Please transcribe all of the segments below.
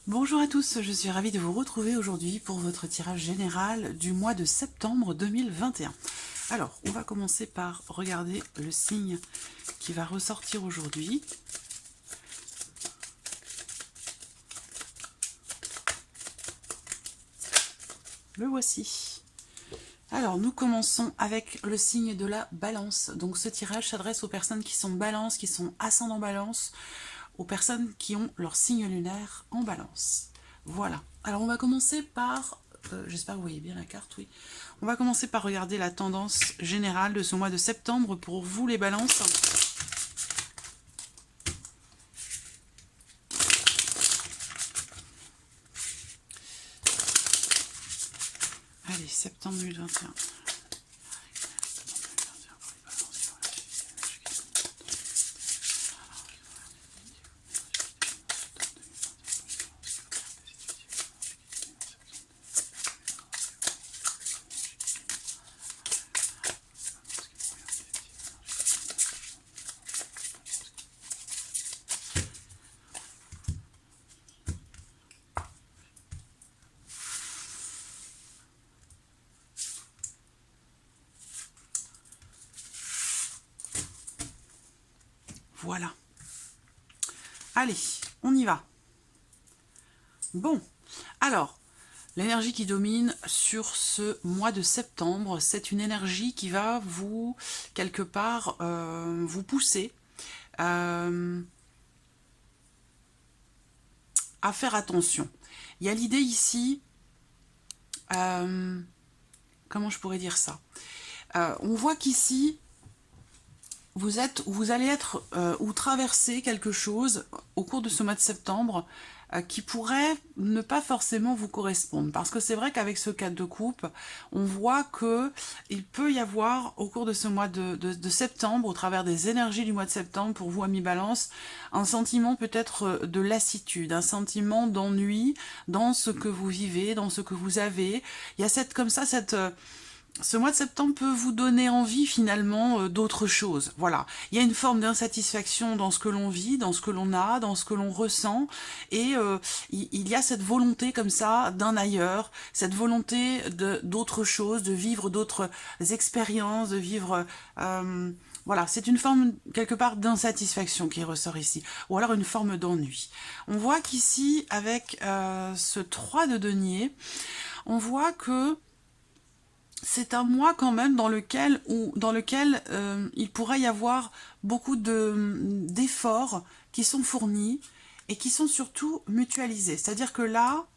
Bonjour à tous, je suis ravie de vous retrouver aujourd'hui pour votre tirage général du mois de septembre 2021. Alors, on va commencer par regarder le signe qui va ressortir aujourd'hui. Le voici. Alors, nous commençons avec le signe de la balance. Donc, ce tirage s'adresse aux personnes qui sont balance, qui sont ascendant balance, aux personnes qui ont leur signe lunaire en balance. Voilà. Alors, on va commencer par... j'espère que vous voyez bien la carte, oui. On va commencer par regarder la tendance générale de ce mois de septembre pour vous, les balances. Allez, septembre 2021. Voilà. Allez, on y va. Bon, alors, l'énergie qui domine sur ce mois de septembre, c'est une énergie qui va vous, quelque part, vous pousser à faire attention. Il y a l'idée ici, comment je pourrais dire ça, on voit qu'ici, vous allez être ou traverser quelque chose au cours de ce mois de septembre qui pourrait ne pas forcément vous correspondre. Parce que c'est vrai qu'avec ce 4 de coupe, on voit que il peut y avoir au cours de ce mois de septembre, au travers des énergies du mois de septembre, pour vous, amis Balance, un sentiment peut-être de lassitude, un sentiment d'ennui dans ce que vous vivez, dans ce que vous avez. Il y a ce mois de septembre peut vous donner envie finalement d'autre chose. Voilà, il y a une forme d'insatisfaction dans ce que l'on vit, dans ce que l'on a, dans ce que l'on ressent, et il y a cette volonté comme ça d'un ailleurs, cette volonté d'autre chose, de vivre d'autres expériences, de vivre... voilà, c'est une forme quelque part d'insatisfaction qui ressort ici, ou alors une forme d'ennui. On voit qu'ici, avec ce 3 de denier, on voit que c'est un mois quand même dans lequel il pourrait y avoir beaucoup d'efforts qui sont fournis et qui sont surtout mutualisés. C'est-à-dire que là,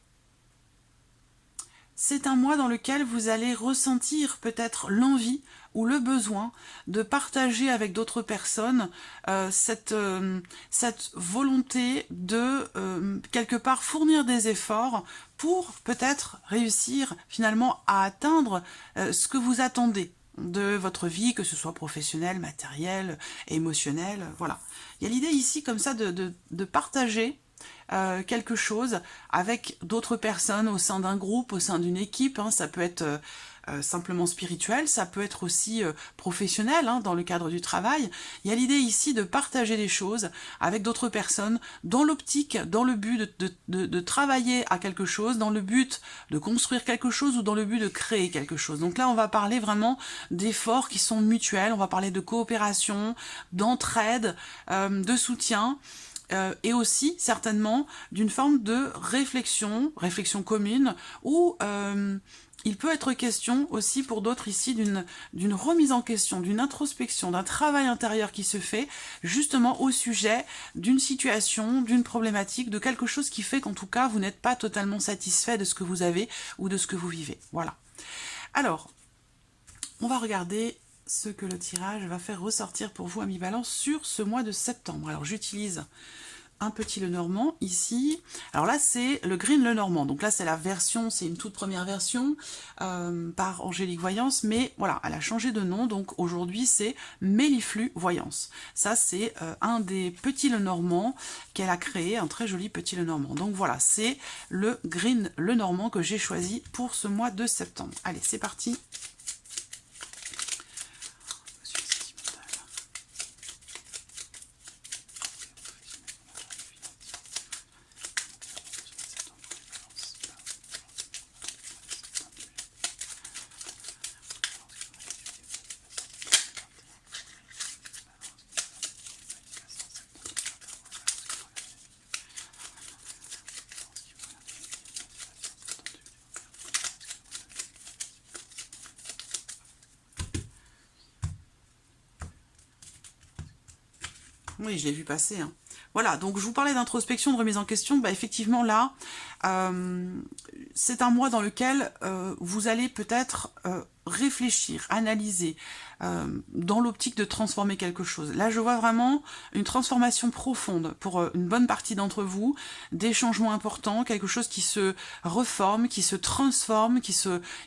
c'est un mois dans lequel vous allez ressentir peut-être l'envie ou le besoin de partager avec d'autres personnes cette volonté de quelque part fournir des efforts pour peut-être réussir finalement à atteindre ce que vous attendez de votre vie, que ce soit professionnelle, matérielle, émotionnelle, voilà. Il y a l'idée ici comme ça de partager quelque chose avec d'autres personnes au sein d'un groupe, au sein d'une équipe, hein. Ça peut être simplement spirituel, ça peut être aussi professionnel, hein, dans le cadre du travail. Il y a l'idée ici de partager des choses avec d'autres personnes dans l'optique, dans le but de travailler à quelque chose, dans le but de construire quelque chose ou dans le but de créer quelque chose. Donc là, on va parler vraiment d'efforts qui sont mutuels, on va parler de coopération, d'entraide, de soutien, et aussi certainement d'une forme de réflexion commune, où il peut être question aussi pour d'autres ici d'une remise en question, d'une introspection, d'un travail intérieur qui se fait justement au sujet d'une situation, d'une problématique, de quelque chose qui fait qu'en tout cas vous n'êtes pas totalement satisfait de ce que vous avez ou de ce que vous vivez. Voilà. Alors, on va regarder ce que le tirage va faire ressortir pour vous, amis Balance, sur ce mois de septembre. Alors, j'utilise un petit Lenormand ici. Alors là, c'est le Green Lenormand. Donc là, c'est la version, c'est une toute première version par Angélique Voyance, mais voilà, elle a changé de nom. Donc aujourd'hui, c'est Méliflu Voyance. Ça, c'est un des petits Lenormand qu'elle a créé, un très joli petit Lenormand. Donc voilà, c'est le Green Lenormand que j'ai choisi pour ce mois de septembre. Allez, c'est parti. Oui, je l'ai vu passer, hein. Voilà, donc je vous parlais d'introspection, de remise en question. Bah, effectivement, là, c'est un mois dans lequel vous allez peut-être réfléchir, analyser, dans l'optique de transformer quelque chose. Là, je vois vraiment une transformation profonde pour une bonne partie d'entre vous, des changements importants, quelque chose qui se reforme, qui se transforme, il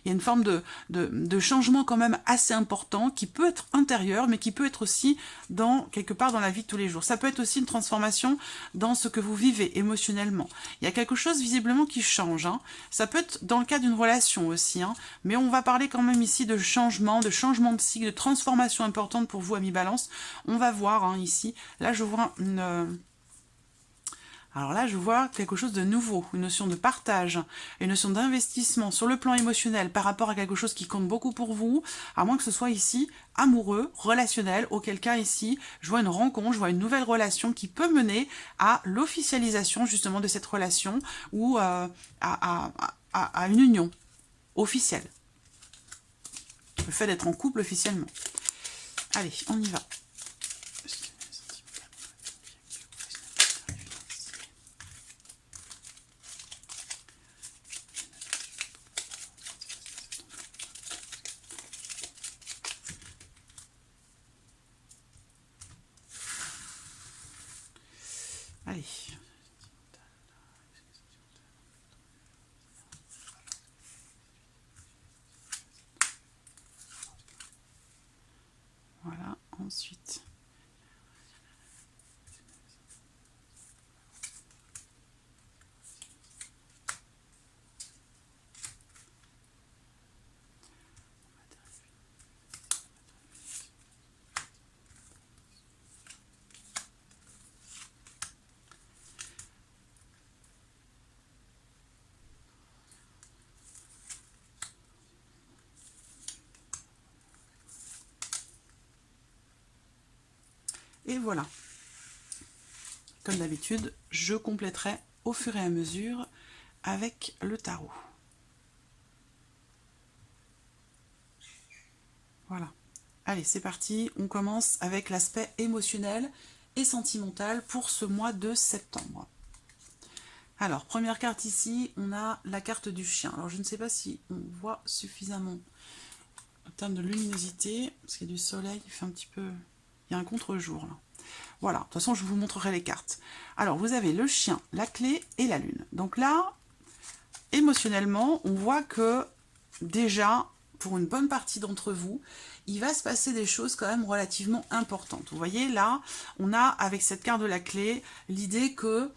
y a une forme de changement quand même assez important, qui peut être intérieur, mais qui peut être aussi quelque part dans la vie de tous les jours. Ça peut être aussi une transformation dans ce que vous vivez émotionnellement. Il y a quelque chose visiblement qui change, hein. Ça peut être dans le cas d'une relation aussi, hein. Mais on va parler quand même ici de changement de cycle, de transformation importante pour vous, amis Balance. On va voir, hein, ici. Là, je vois alors là, je vois quelque chose de nouveau, une notion de partage, une notion d'investissement sur le plan émotionnel par rapport à quelque chose qui compte beaucoup pour vous, à moins que ce soit ici amoureux, relationnel, auquel cas ici, je vois une rencontre, je vois une nouvelle relation qui peut mener à l'officialisation justement de cette relation ou à une union officielle. Le fait d'être en couple officiellement. Allez, on y va. Allez. Voilà, ensuite. Et voilà. Comme d'habitude, je compléterai au fur et à mesure avec le tarot. Voilà. Allez, c'est parti. On commence avec l'aspect émotionnel et sentimental pour ce mois de septembre. Alors, première carte ici, on a la carte du chien. Alors, je ne sais pas si on voit suffisamment en termes de luminosité, parce qu'il y a du soleil, il fait un petit peu... Il y a un contre-jour, là. Voilà, de toute façon, je vous montrerai les cartes. Alors, vous avez le chien, la clé et la lune. Donc là, émotionnellement, on voit que déjà, pour une bonne partie d'entre vous, il va se passer des choses quand même relativement importantes. Vous voyez, là, on a, avec cette carte de la clé, l'idée que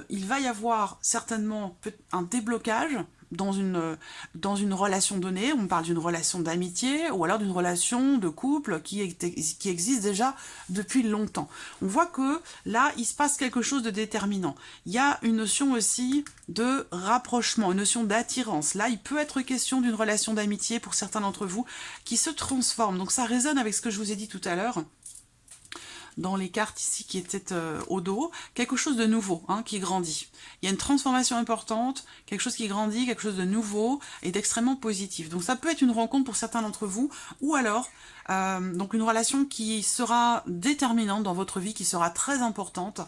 il va y avoir certainement un déblocage dans une relation donnée. On parle d'une relation d'amitié ou alors d'une relation de couple qui existe déjà depuis longtemps. On voit que là, il se passe quelque chose de déterminant. Il y a une notion aussi de rapprochement, une notion d'attirance. Là, il peut être question d'une relation d'amitié pour certains d'entre vous qui se transforme. Donc ça résonne avec ce que je vous ai dit tout à l'heure dans les cartes ici qui étaient au dos, quelque chose de nouveau, hein, qui grandit. Il y a une transformation importante, quelque chose qui grandit, quelque chose de nouveau et d'extrêmement positif. Donc ça peut être une rencontre pour certains d'entre vous, ou alors donc une relation qui sera déterminante dans votre vie, qui sera très importante.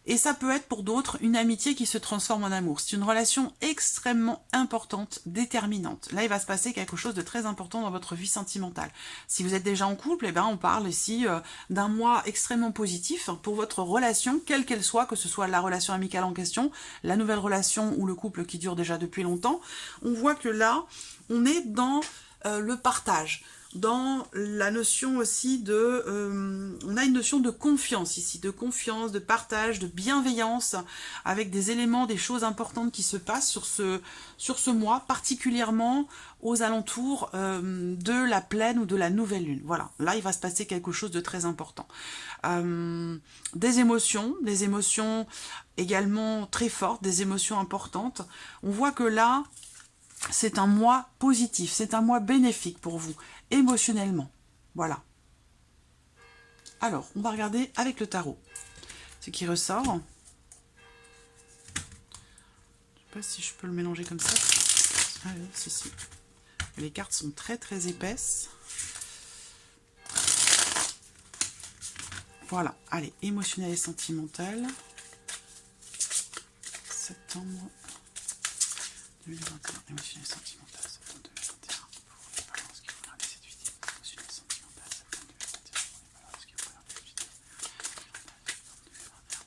Et ça peut être pour d'autres une amitié qui se transforme en amour. C'est une relation extrêmement importante, déterminante. Là, il va se passer quelque chose de très important dans votre vie sentimentale. Si vous êtes déjà en couple, eh ben, on parle ici d'un mois extrêmement positif pour votre relation, quelle qu'elle soit, que ce soit la relation amicale en question, la nouvelle relation ou le couple qui dure déjà depuis longtemps. On voit que là, on est dans le partage. Dans la notion aussi on a une notion de confiance ici, de confiance, de partage, de bienveillance, avec des éléments, des choses importantes qui se passent sur ce mois, particulièrement aux alentours de la pleine ou de la nouvelle lune. Voilà, là il va se passer quelque chose de très important. Des émotions également très fortes, des émotions importantes. On voit que là, c'est un mois positif, c'est un mois bénéfique pour vous, émotionnellement. Voilà. Alors, on va regarder avec le tarot ce qui ressort. Je ne sais pas si je peux le mélanger comme ça. Allez, si. Les cartes sont très très épaisses. Voilà, allez, émotionnel et sentimental. Septembre 2021, émotionnel et sentimental, septembre 2021. Pour les balances qui vont regarder cette vidéo. Émotionnel et sentimental, septembre 2021. Pour les balances qui vont regarder cette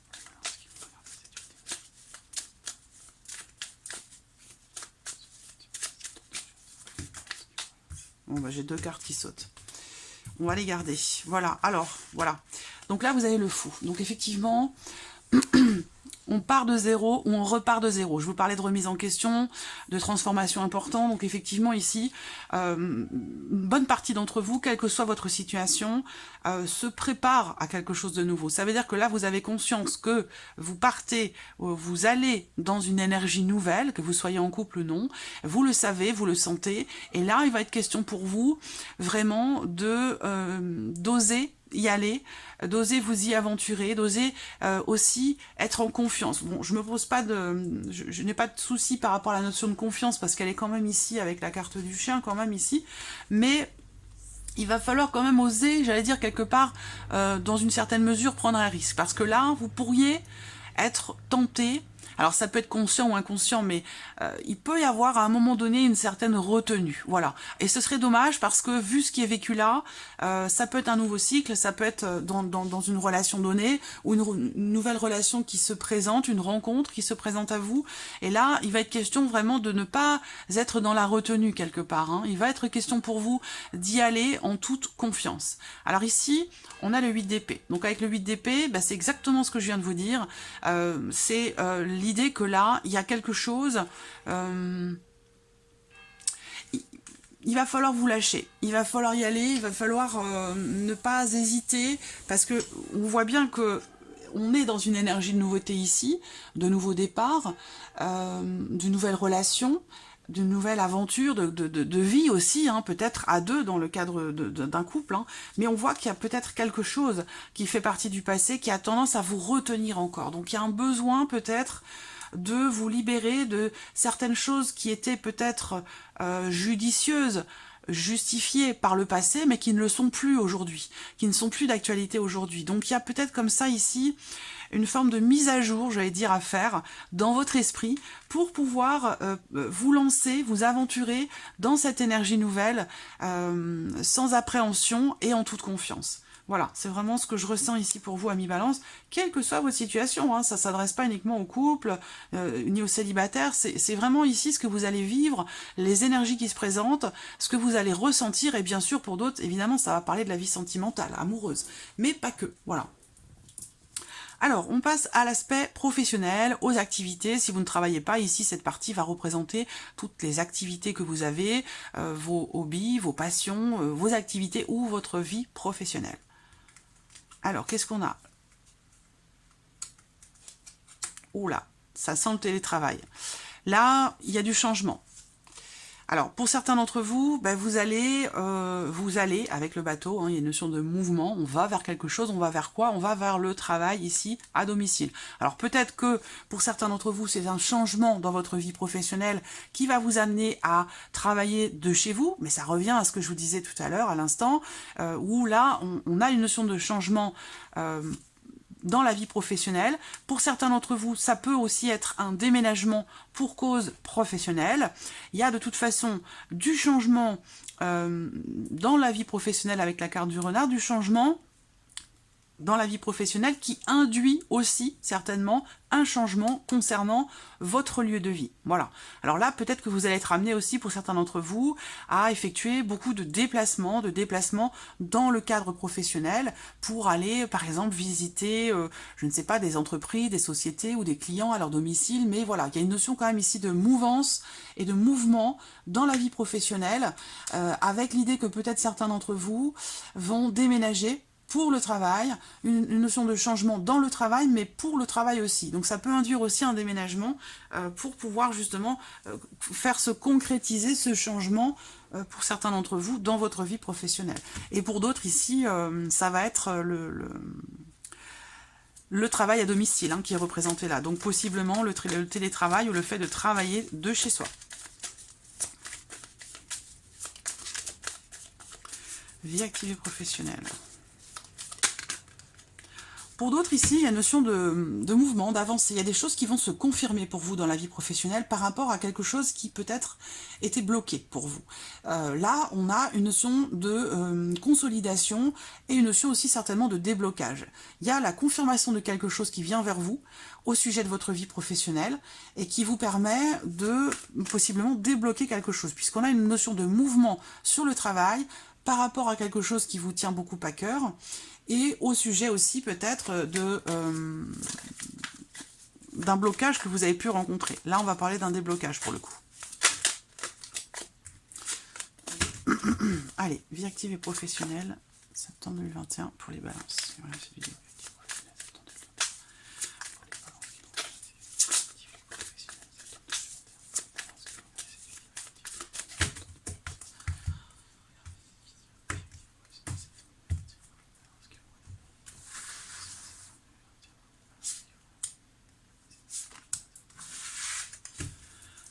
vidéo. Pour les balances qui vont regarder cette vidéo. Bon, bah, j'ai 2 cartes qui sautent. On va les garder. Voilà, alors, voilà. Donc là, vous avez le fou. Donc effectivement, on part de zéro ou on repart de zéro. Je vous parlais de remise en question, de transformation importante. Donc effectivement ici, une bonne partie d'entre vous, quelle que soit votre situation, se prépare à quelque chose de nouveau. Ça veut dire que là, vous avez conscience que vous partez, vous allez dans une énergie nouvelle, que vous soyez en couple ou non. Vous le savez, vous le sentez. Et là, il va être question pour vous vraiment de d'oser y aller, d'oser vous y aventurer, d'oser aussi être en confiance. Bon, je n'ai pas de souci par rapport à la notion de confiance parce qu'elle est quand même ici avec la carte du chien, quand même ici, mais il va falloir quand même oser, j'allais dire quelque part, dans une certaine mesure, prendre un risque. Parce que là, vous pourriez être tenté. Alors ça peut être conscient ou inconscient, mais il peut y avoir à un moment donné une certaine retenue. Voilà. Et ce serait dommage parce que vu ce qui est vécu là, ça peut être un nouveau cycle, ça peut être dans une relation donnée ou une nouvelle relation qui se présente, une rencontre qui se présente à vous. Et là, il va être question vraiment de ne pas être dans la retenue quelque part. Hein. Il va être question pour vous d'y aller en toute confiance. Alors ici, on a le 8 d'épée. Donc avec le 8 d'épée, bah, c'est exactement ce que je viens de vous dire. C'est l'idée que là, il y a quelque chose, il va falloir vous lâcher, il va falloir y aller, il va falloir ne pas hésiter, parce que on voit bien que on est dans une énergie de nouveauté ici, de nouveaux départs, d'une nouvelle relation, d'une nouvelle aventure, de vie aussi, hein, peut-être à deux dans le cadre d'un couple, hein, mais on voit qu'il y a peut-être quelque chose qui fait partie du passé, qui a tendance à vous retenir encore. Donc il y a un besoin peut-être de vous libérer de certaines choses qui étaient peut-être judicieuses, justifiées par le passé, mais qui ne le sont plus aujourd'hui, qui ne sont plus d'actualité aujourd'hui. Donc il y a peut-être comme ça ici une forme de mise à jour, j'allais dire, à faire dans votre esprit pour pouvoir vous lancer, vous aventurer dans cette énergie nouvelle sans appréhension et en toute confiance. Voilà, c'est vraiment ce que je ressens ici pour vous, amis Balance, quelle que soit votre situation, hein, ça ne s'adresse pas uniquement au couple, ni aux célibataires, c'est vraiment ici ce que vous allez vivre, les énergies qui se présentent, ce que vous allez ressentir, et bien sûr pour d'autres, évidemment, ça va parler de la vie sentimentale, amoureuse, mais pas que, voilà. Alors, on passe à l'aspect professionnel, aux activités. Si vous ne travaillez pas, ici, cette partie va représenter toutes les activités que vous avez, vos hobbies, vos passions, vos activités ou votre vie professionnelle. Alors, qu'est-ce qu'on a? Oula, ça sent le télétravail. Là, il y a du changement. Alors, pour certains d'entre vous, ben, vous allez avec le bateau, hein, il y a une notion de mouvement, on va vers quelque chose, on va vers quoi? On va vers le travail ici, à domicile. Alors, peut-être que pour certains d'entre vous, c'est un changement dans votre vie professionnelle qui va vous amener à travailler de chez vous, mais ça revient à ce que je vous disais tout à l'heure, à l'instant, où là, on a une notion de changement dans la vie professionnelle. Pour certains d'entre vous, ça peut aussi être un déménagement pour cause professionnelle. Il y a de toute façon du changement dans la vie professionnelle avec la carte du renard, du changement dans la vie professionnelle qui induit aussi certainement un changement concernant votre lieu de vie. Voilà. Alors là, peut-être que vous allez être amené aussi, pour certains d'entre vous, à effectuer beaucoup de déplacements dans le cadre professionnel pour aller, par exemple, visiter, je ne sais pas, des entreprises, des sociétés ou des clients à leur domicile. Mais voilà, il y a une notion quand même ici de mouvance et de mouvement dans la vie professionnelle, avec l'idée que peut-être certains d'entre vous vont déménager pour le travail, une notion de changement dans le travail, mais pour le travail aussi. Donc ça peut induire aussi un déménagement pour pouvoir justement faire se concrétiser ce changement pour certains d'entre vous dans votre vie professionnelle. Et pour d'autres ici, ça va être le travail à domicile hein, qui est représenté là. Donc possiblement le télétravail ou le fait de travailler de chez soi. Vie active et professionnelle. Pour d'autres ici, il y a une notion de mouvement, d'avancée. Il y a des choses qui vont se confirmer pour vous dans la vie professionnelle par rapport à quelque chose qui peut-être était bloqué pour vous. Là, on a une notion de consolidation et une notion aussi certainement de déblocage. Il y a la confirmation de quelque chose qui vient vers vous au sujet de votre vie professionnelle et qui vous permet de possiblement débloquer quelque chose, puisqu'on a une notion de mouvement sur le travail par rapport à quelque chose qui vous tient beaucoup à cœur, et au sujet aussi peut-être d'un blocage que vous avez pu rencontrer. Là, on va parler d'un déblocage pour le coup. Allez, vie active et professionnelle, septembre 2021 pour les balances. Voilà, cette vidéo.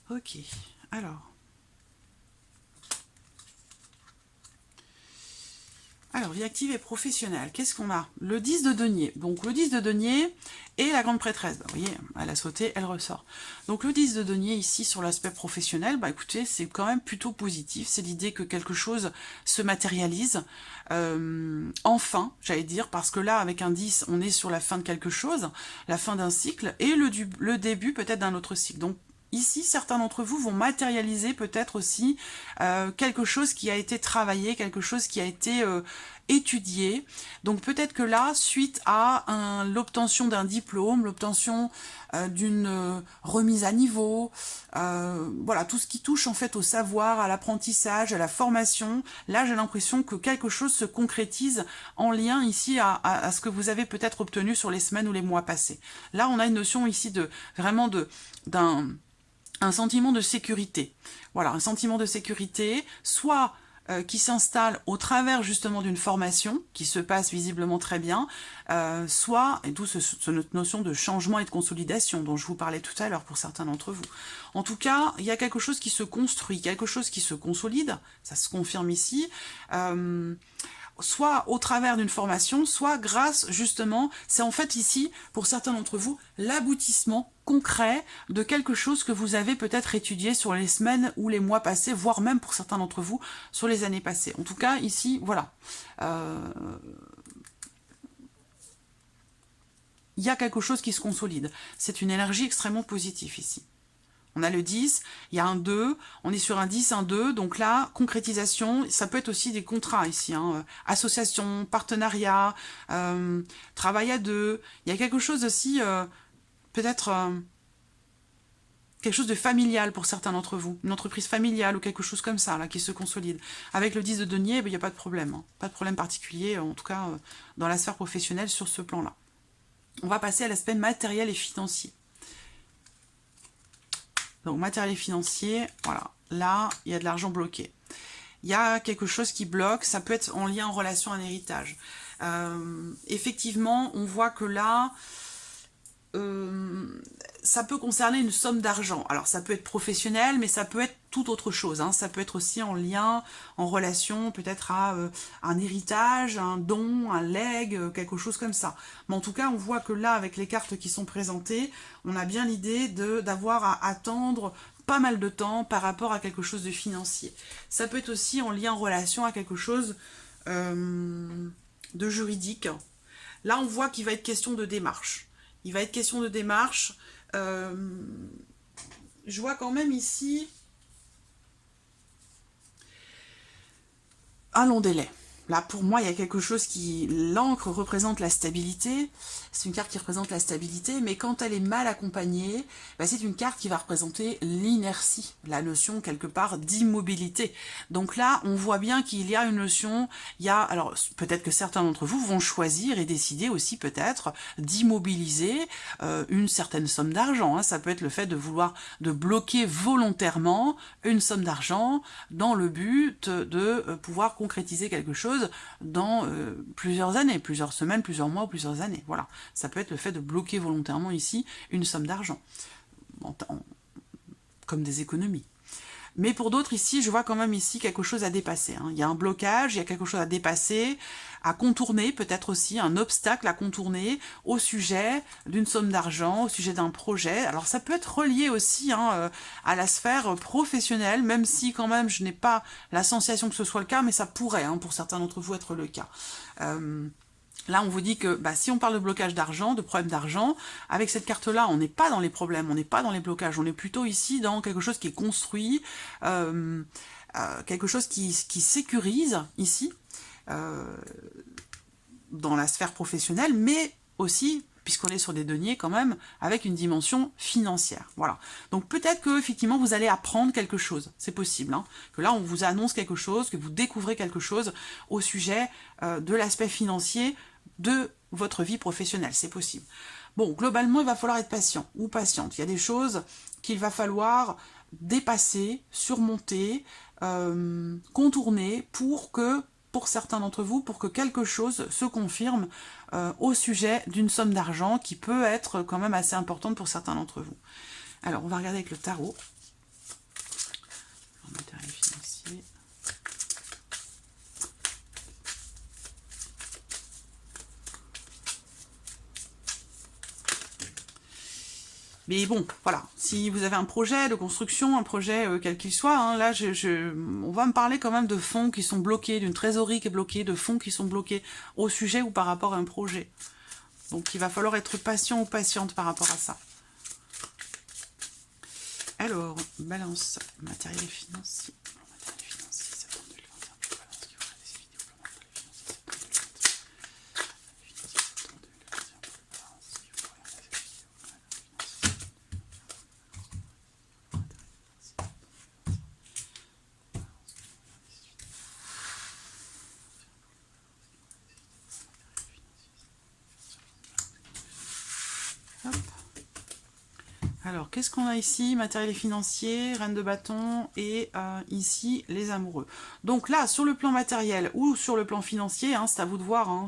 Ok, alors, vie active et professionnelle, qu'est-ce qu'on a? Le 10 de denier, donc le 10 de denier et la grande prêtresse, vous voyez, elle a sauté, elle ressort. Donc le 10 de denier ici sur l'aspect professionnel, bah écoutez, c'est quand même plutôt positif, c'est l'idée que quelque chose se matérialise, enfin, j'allais dire, parce que là, avec un 10, on est sur la fin de quelque chose, la fin d'un cycle, et le début peut-être d'un autre cycle. Donc, ici, certains d'entre vous vont matérialiser peut-être aussi quelque chose qui a été travaillé, quelque chose qui a été étudié. Donc peut-être que là, suite à l'obtention d'un diplôme, l'obtention d'une remise à niveau, voilà, tout ce qui touche en fait au savoir, à l'apprentissage, à la formation, là j'ai l'impression que quelque chose se concrétise en lien ici à ce que vous avez peut-être obtenu sur les semaines ou les mois passés. Là, on a une notion ici de vraiment un sentiment de sécurité. Voilà, un sentiment de sécurité, soit qui s'installe au travers justement d'une formation, qui se passe visiblement très bien, soit, et d'où cette notion de changement et de consolidation dont je vous parlais tout à l'heure pour certains d'entre vous. En tout cas, il y a quelque chose qui se construit, quelque chose qui se consolide, ça se confirme ici, soit au travers d'une formation, soit grâce justement, c'est en fait ici, pour certains d'entre vous, l'aboutissement concret de quelque chose que vous avez peut-être étudié sur les semaines ou les mois passés, voire même pour certains d'entre vous, sur les années passées. En tout cas, ici, voilà. Il y a quelque chose qui se consolide. C'est une énergie extrêmement positive ici. On a le 10, il y a un 2, on est sur un 10, un 2, donc là, concrétisation, ça peut être aussi des contrats ici, hein, association, partenariat, travail à deux, il y a quelque chose aussi, peut-être quelque chose de familial pour certains d'entre vous, une entreprise familiale ou quelque chose comme ça, là, qui se consolide. Avec le 10 de denier, il n'y a pas de problème, hein, pas de problème particulier, en tout cas, dans la sphère professionnelle sur ce plan-là. On va passer à l'aspect matériel et financier. Donc, matériel et financier, voilà. Là, il y a de l'argent bloqué. Il y a quelque chose qui bloque, ça peut être en lien, en relation à un héritage. Effectivement, on voit que là, ça peut concerner une somme d'argent. Alors, ça peut être professionnel, mais ça peut être tout autre chose. Hein. Ça peut être aussi en lien, en relation peut-être à un héritage, un don, un legs, quelque chose comme ça. Mais en tout cas, on voit que là, avec les cartes qui sont présentées, on a bien l'idée d'avoir à attendre pas mal de temps par rapport à quelque chose de financier. Ça peut être aussi en lien, en relation à quelque chose de juridique. Là, on voit qu'il va être question de démarche. Il va être question de démarche. Je vois quand même ici un long délai. Là, pour moi, il y a quelque chose qui... L'encre représente la stabilité. C'est une carte qui représente la stabilité, mais quand elle est mal accompagnée, bah, c'est une carte qui va représenter l'inertie, la notion, quelque part, d'immobilité. Donc là, on voit bien qu'il y a une notion... Alors, peut-être que certains d'entre vous vont choisir et décider aussi, peut-être, d'immobiliser une certaine somme d'argent. Hein. Ça peut être le fait de vouloir de bloquer volontairement une somme d'argent dans le but de pouvoir concrétiser quelque chose dans plusieurs années, plusieurs semaines, plusieurs mois ou plusieurs années. Voilà, ça peut être le fait de bloquer volontairement ici une somme d'argent, comme des économies. Mais pour d'autres ici, je vois quand même ici quelque chose à dépasser, hein. Il y a un blocage, il y a quelque chose à dépasser, à contourner, peut-être aussi un obstacle à contourner au sujet d'une somme d'argent, au sujet d'un projet. Alors ça peut être relié aussi, hein, à la sphère professionnelle, même si quand même je n'ai pas la sensation que ce soit le cas, mais ça pourrait, hein, pour certains d'entre vous être le cas. Là, on vous dit que si on parle de blocage d'argent, de problème d'argent, avec cette carte-là, on n'est pas dans les problèmes, on n'est pas dans les blocages, on est plutôt ici dans quelque chose qui est construit, quelque chose qui sécurise ici, dans la sphère professionnelle, mais aussi, puisqu'on est sur des deniers quand même, avec une dimension financière. Voilà. Donc peut-être que effectivement vous allez apprendre quelque chose, c'est possible, hein, que là on vous annonce quelque chose, que vous découvrez quelque chose au sujet de l'aspect financier de votre vie professionnelle, c'est possible. Bon, globalement, il va falloir être patient ou patiente. Il y a des choses qu'il va falloir dépasser, surmonter, contourner pour certains d'entre vous, pour que quelque chose se confirme au sujet d'une somme d'argent qui peut être quand même assez importante pour certains d'entre vous. Alors, on va regarder avec le tarot. Matériel financier. Mais bon, voilà, si vous avez un projet de construction, un projet quel qu'il soit, hein, là, on va me parler quand même de fonds qui sont bloqués, d'une trésorerie qui est bloquée, de fonds qui sont bloqués au sujet ou par rapport à un projet. Donc il va falloir être patient ou patiente par rapport à ça. Alors, balance, matériel financier. Hop. Alors, qu'est-ce qu'on a ici? Matériel et financier, reine de bâton et ici, les amoureux. Donc là, sur le plan matériel ou sur le plan financier, hein, c'est à vous de voir hein,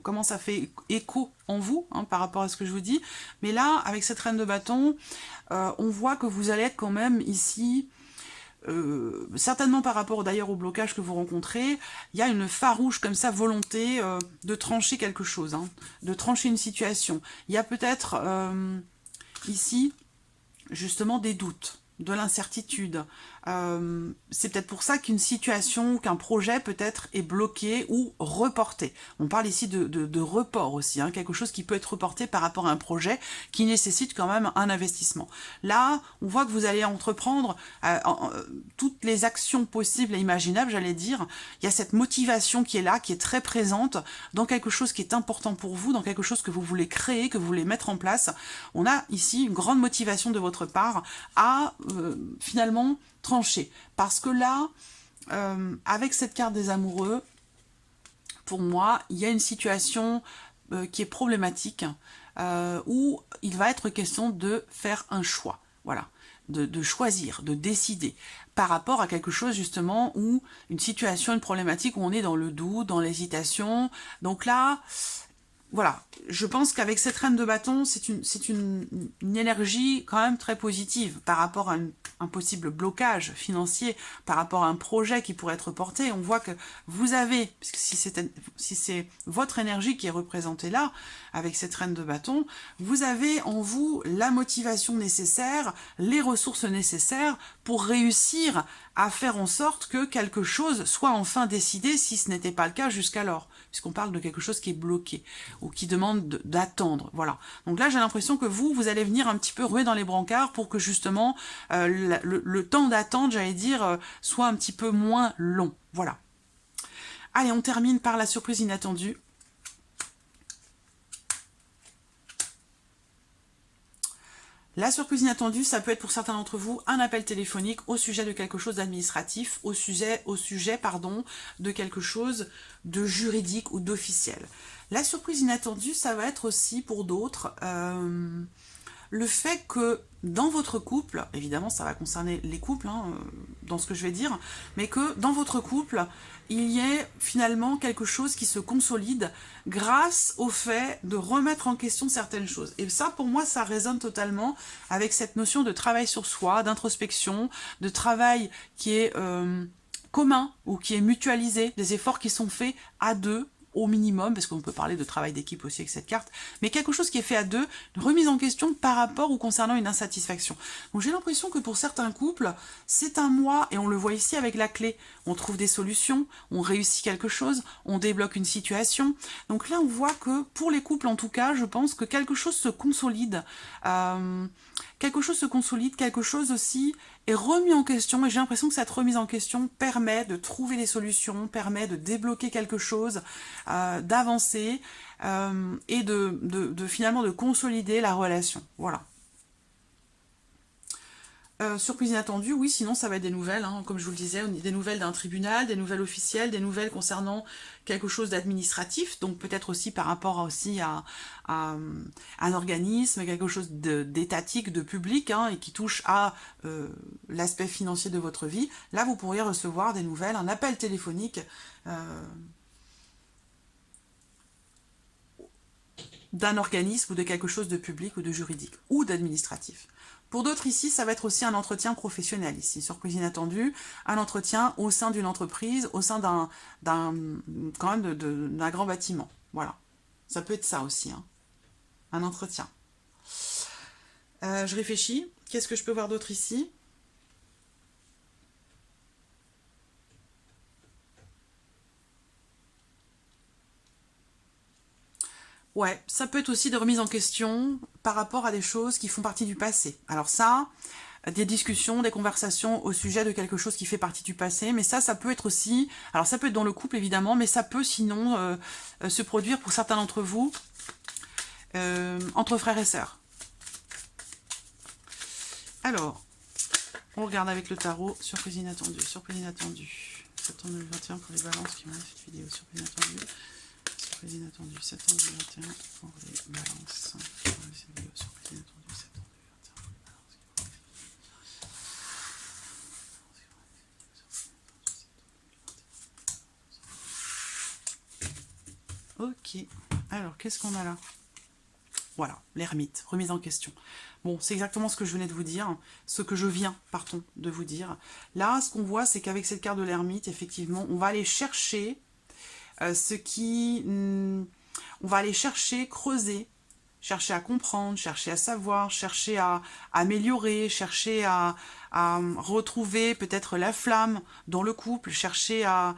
comment ça fait écho en vous hein, par rapport à ce que je vous dis. Mais là, avec cette reine de bâton, on voit que vous allez être quand même ici... certainement par rapport d'ailleurs au blocage que vous rencontrez, il y a une farouche comme ça volonté de trancher quelque chose, hein, de trancher une situation. Il y a peut-être ici justement des doutes, de l'incertitude. C'est peut-être pour ça qu'une situation, qu'un projet peut-être est bloqué ou reporté. On parle ici de report aussi, hein, quelque chose qui peut être reporté par rapport à un projet qui nécessite quand même un investissement. Là, on voit que vous allez entreprendre toutes les actions possibles et imaginables, j'allais dire. Il y a cette motivation qui est là, qui est très présente dans quelque chose qui est important pour vous, dans quelque chose que vous voulez créer, que vous voulez mettre en place. On a ici une grande motivation de votre part à finalement trancher. Parce que là, avec cette carte des amoureux, pour moi, il y a une situation qui est problématique, où il va être question de faire un choix. Voilà. De choisir, de décider, par rapport à quelque chose justement où une situation, une problématique où on est dans le doute, dans l'hésitation. Donc là, voilà, je pense qu'avec cette reine de bâton, c'est une énergie quand même très positive par rapport à un possible blocage financier, par rapport à un projet qui pourrait être porté. On voit que vous avez, puisque si c'est votre énergie qui est représentée là, avec cette reine de bâton, vous avez en vous la motivation nécessaire, les ressources nécessaires pour réussir à faire en sorte que quelque chose soit enfin décidé si ce n'était pas le cas jusqu'alors, puisqu'on parle de quelque chose qui est bloqué ou qui demande d'attendre. Voilà. Donc là, j'ai l'impression que vous allez venir un petit peu ruer dans les brancards pour que justement le temps d'attente, j'allais dire, soit un petit peu moins long. Voilà. Allez, on termine par la surprise inattendue. La surprise inattendue, ça peut être pour certains d'entre vous un appel téléphonique au sujet de quelque chose d'administratif, au sujet de quelque chose de juridique ou d'officiel. La surprise inattendue, ça va être aussi pour d'autres le fait que dans votre couple, évidemment ça va concerner les couples, hein, dans ce que je vais dire, mais que dans votre couple, il y ait finalement quelque chose qui se consolide grâce au fait de remettre en question certaines choses. Et ça, pour moi, ça résonne totalement avec cette notion de travail sur soi, d'introspection, de travail qui est commun ou qui est mutualisé, des efforts qui sont faits à deux, au minimum, parce qu'on peut parler de travail d'équipe aussi avec cette carte, mais quelque chose qui est fait à deux, une remise en question par rapport ou concernant une insatisfaction. Donc j'ai l'impression que pour certains couples, c'est un mois, et on le voit ici avec la clé, on trouve des solutions, on réussit quelque chose, on débloque une situation. Donc là, on voit que pour les couples, en tout cas, je pense que quelque chose se consolide, quelque chose aussi est remis en question, et j'ai l'impression que cette remise en question permet de trouver des solutions, permet de débloquer quelque chose, d'avancer, et de finalement de consolider la relation. Voilà. Surprise inattendue, oui, sinon ça va être des nouvelles, hein, comme je vous le disais, des nouvelles d'un tribunal, des nouvelles officielles, des nouvelles concernant quelque chose d'administratif, donc peut-être aussi par rapport aussi à un organisme, quelque chose d'étatique, de public, hein, et qui touche à l'aspect financier de votre vie. Là, vous pourriez recevoir des nouvelles, un appel téléphonique d'un organisme ou de quelque chose de public ou de juridique ou d'administratif. Pour d'autres ici, ça va être aussi un entretien professionnel ici, surprise inattendue, un entretien au sein d'une entreprise, au sein d'un grand bâtiment. Voilà, ça peut être ça aussi, hein. Un entretien. Je réfléchis, qu'est-ce que je peux voir d'autre ici ? Ouais, ça peut être aussi des remises en question par rapport à des choses qui font partie du passé. Alors ça, des discussions, des conversations au sujet de quelque chose qui fait partie du passé, mais ça peut être aussi, alors ça peut être dans le couple évidemment, mais ça peut sinon se produire pour certains d'entre vous, entre frères et sœurs. Alors, on regarde avec le tarot, surprise inattendue, septembre 2021 pour les balances qui vont cette vidéo, surprise inattendue. Surprise inattendue, septembre 2021 pour les balances. Surprise inattendue, septembre 2021 pour les balances. Ok, alors qu'est-ce qu'on a là? Voilà, l'ermite, remise en question. Bon, c'est exactement ce que je venais de vous dire, ce que je viens, pardon, de vous dire. Là, ce qu'on voit, c'est qu'avec cette carte de l'ermite, effectivement, on va aller chercher on va aller chercher, creuser, chercher à comprendre, chercher à savoir, chercher à améliorer, chercher à retrouver peut-être la flamme dans le couple, chercher à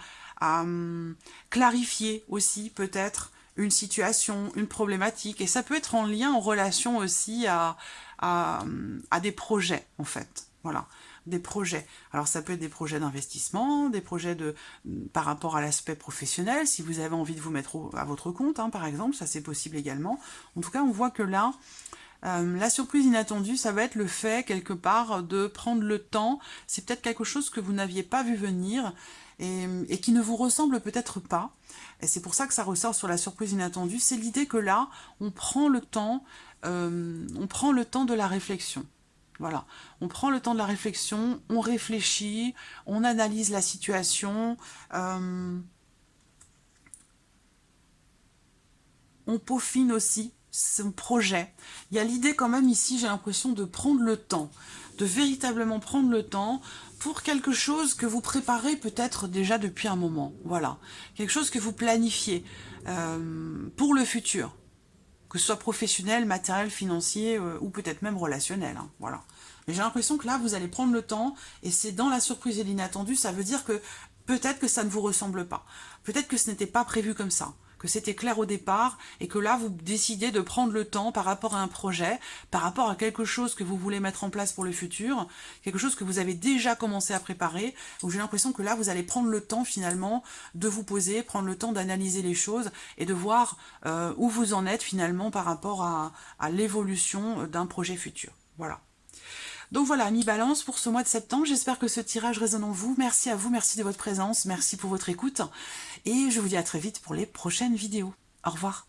clarifier aussi peut-être une situation, une problématique, et ça peut être en lien, en relation aussi à des projets en fait, voilà. Des projets. Alors ça peut être des projets d'investissement, des projets par rapport à l'aspect professionnel, si vous avez envie de vous mettre à votre compte, hein, par exemple, ça c'est possible également. En tout cas, on voit que là, la surprise inattendue, ça va être le fait, quelque part, de prendre le temps. C'est peut-être quelque chose que vous n'aviez pas vu venir et qui ne vous ressemble peut-être pas. Et c'est pour ça que ça ressort sur la surprise inattendue. C'est l'idée que là, on prend le temps de la réflexion. Voilà, on prend le temps de la réflexion, on réfléchit, on analyse la situation, on peaufine aussi son projet. Il y a l'idée quand même ici, j'ai l'impression de prendre le temps, de véritablement prendre le temps pour quelque chose que vous préparez peut-être déjà depuis un moment. Voilà, quelque chose que vous planifiez pour le futur. Que ce soit professionnel, matériel, financier ou peut-être même relationnel. Hein, voilà. Mais j'ai l'impression que là, vous allez prendre le temps et c'est dans la surprise et l'inattendu. Ça veut dire que peut-être que ça ne vous ressemble pas. Peut-être que ce n'était pas prévu comme ça. Que c'était clair au départ et que là, vous décidez de prendre le temps par rapport à un projet, par rapport à quelque chose que vous voulez mettre en place pour le futur, quelque chose que vous avez déjà commencé à préparer. Donc j'ai l'impression que là, vous allez prendre le temps finalement de vous poser, prendre le temps d'analyser les choses et de voir où vous en êtes finalement par rapport à l'évolution d'un projet futur. Voilà. Donc voilà, amis Balance, pour ce mois de septembre, j'espère que ce tirage résonne en vous. Merci à vous, merci de votre présence, merci pour votre écoute. Et je vous dis à très vite pour les prochaines vidéos. Au revoir.